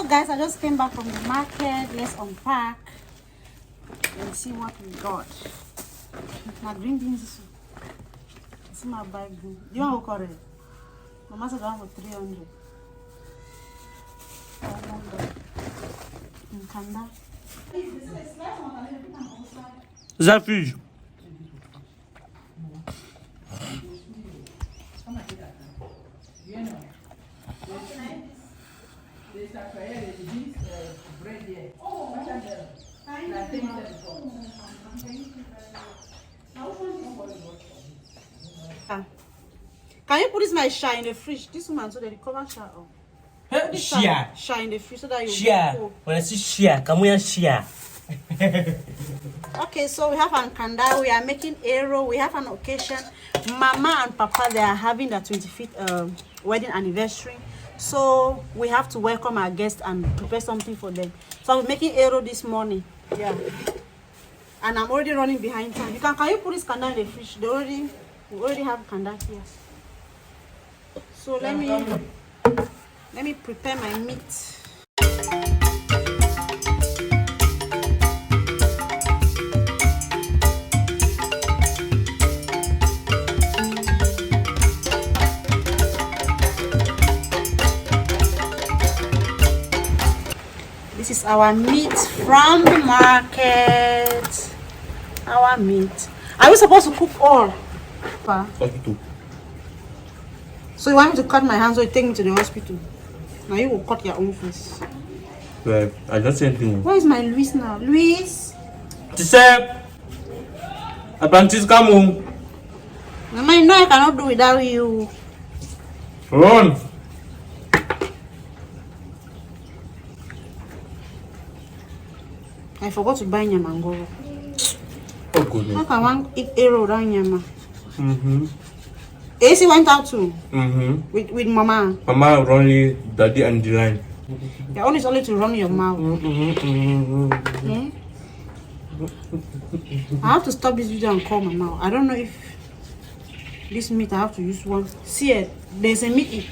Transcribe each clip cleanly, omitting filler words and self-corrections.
So guys, I just came back from the market. Let's unpack and see what we got. My green beans. See my bag. Do you want to call it? Mama said I want for 300. Kanda. Is that fish? Can you put this my shy in the fridge? This woman so that the cover shy up. Shia. Shy in the fridge so that you Shia. When I see shia, come here, shia. Okay, so we have an kanda, we are making arrow, we have an occasion. Mama and Papa, they are having their 25th wedding anniversary. So we have to welcome our guests and prepare something for them. So I'm making arrow this morning. Yeah. And I'm already running behind time. Can you put this kanda in the fridge? We already have kanda here. So let me prepare my meat. This is our meat from the market. Our meat. Are we supposed to cook all? So you want me to cut my hands or you take me to the hospital? Now you will cut your own face. Well, I don't say anything. Where is my Luis now? Luis? Tise, apprentice Cameroon. Mama, you know I cannot do without you. Run. I forgot to buy nyamangoro. Oh goodness. How can one eat arrow without nyama? Mm-hmm. AC went out too. Mm-hmm. With Mama. Mama only daddy and the line. Your own is only to run your mouth. Hmm? I have to stop this video and call Mama. I don't know if this meat I have to use one. See it, there's a meat.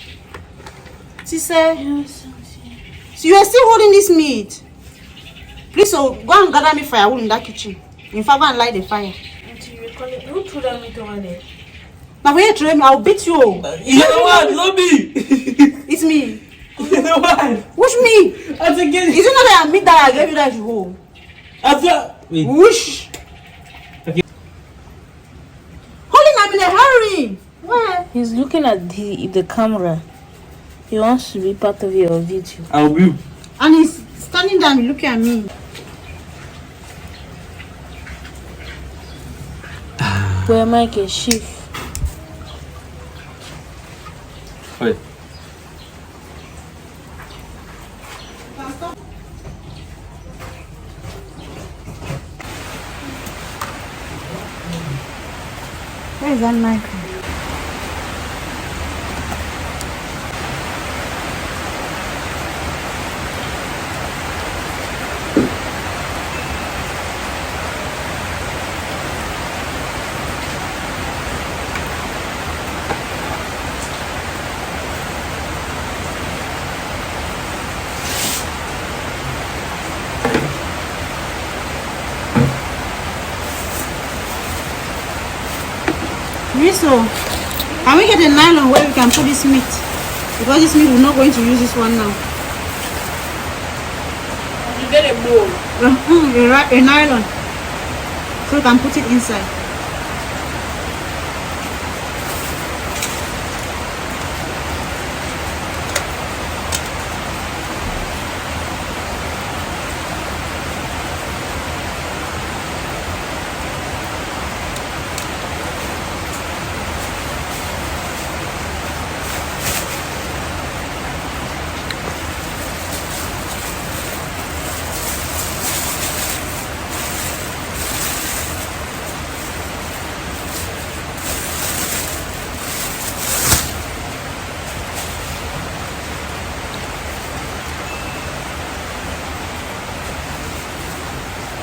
She said, so you are still holding this meat. Please, so go and gather me firewood in that kitchen. In fact, go and light the fire. Who threw that meat over there? Now when you throw me, I'll beat you. You know what? Not me. It's me. You know what? Which me? That's again. Is it not that meat that I gave you that you hold? After. Whoosh. Okay. Holding, I'm in a hurry. Where? He's looking at the camera. He wants to be part of your video. I'll be. And he's standing there and looking at me. Where Mike is chief. Wait. Where is that knife? So, can we get a nylon where we can put this meat? Because this meat, we're not going to use this one now. You get a bowl. A nylon. So we can put it inside.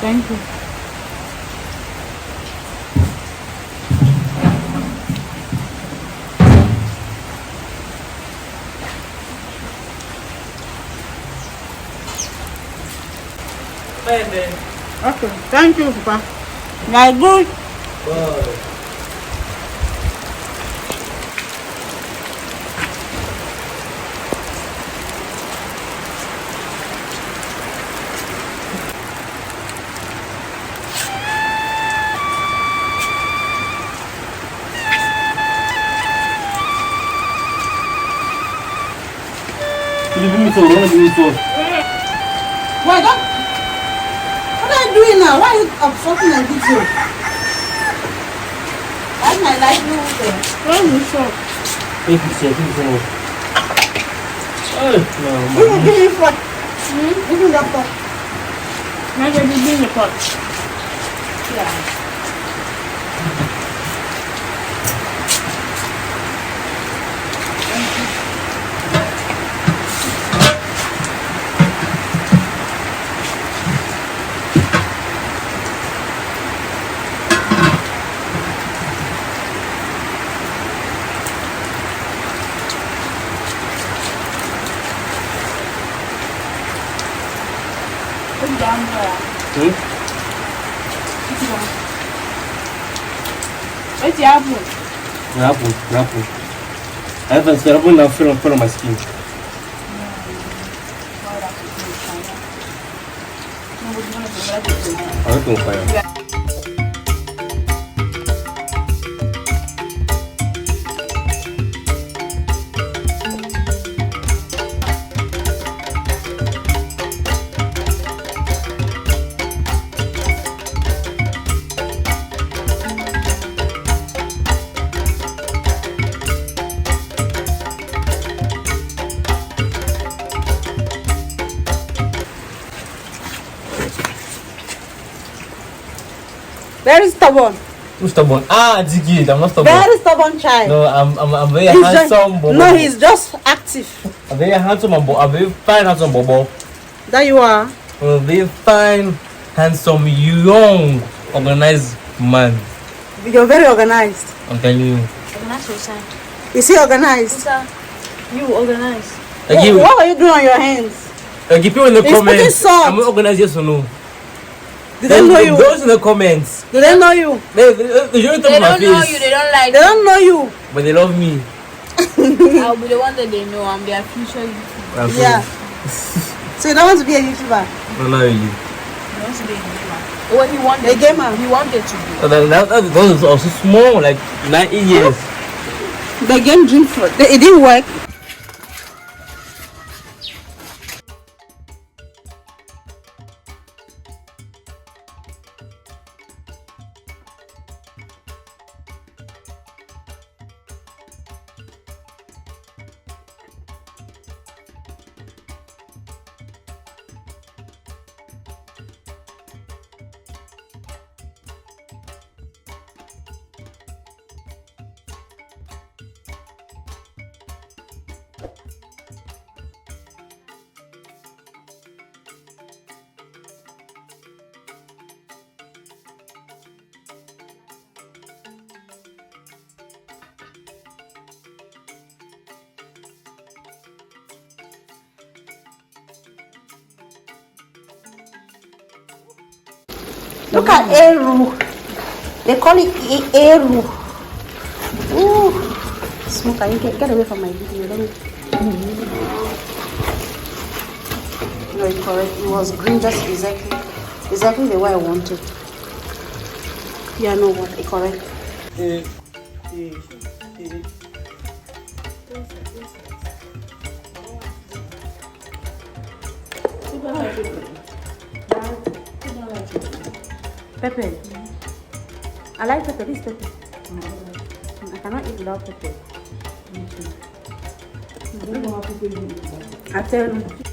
Thank you. Bye, man. Okay. Thank you, Papa. You're good. Bye. Why don't? What are you doing now? Why are you obstructing my video? That's my livelihood there. Why are you short? Thank you, sir. Thank you so much. Oh, no, Give me what? Give me that pot. Now you're doing the pot. Yeah. Put down there. Hmm? Where's the apple? Apple. I have a terrible now feel on my skin. I don't fire. Very stubborn. Who's stubborn? Ah, Ziggy, I'm not stubborn. Very stubborn child. No, I'm very He's handsome, Bobo. no, he's just active. I'm very handsome, I'm very fine, handsome, Bobo. That you are. I'm a very fine, handsome, young, organized man. You're very organized. I'm telling you. Organize yourself. Is he organized? You organize. Like you, What are you doing on your hands? like people in the He's putting comments. salt. I'm organized, yes or no? Do they know you? Those in the comments. Do they know you? They don't They talk my don't know face, you. They don't like They don't know you. but they love me. I'll be the one that they know. I'm their future YouTuber. I'm so- Yeah. So you don't want to be a YouTuber? No, not really. He wants to be a YouTuber. What he wanted. A gamer. He wanted to be. So that was also small, like 9 years. The game didn't. It didn't work. Look at Eru. They call it Eru. Ooh. Smoke, can you get away from my video? Let me. No, it's correct. It was green, just exactly the way I wanted. Yeah, no, what? It's correct. Pepper. I like pepper. This pepper. I cannot eat without pepper. I tell you.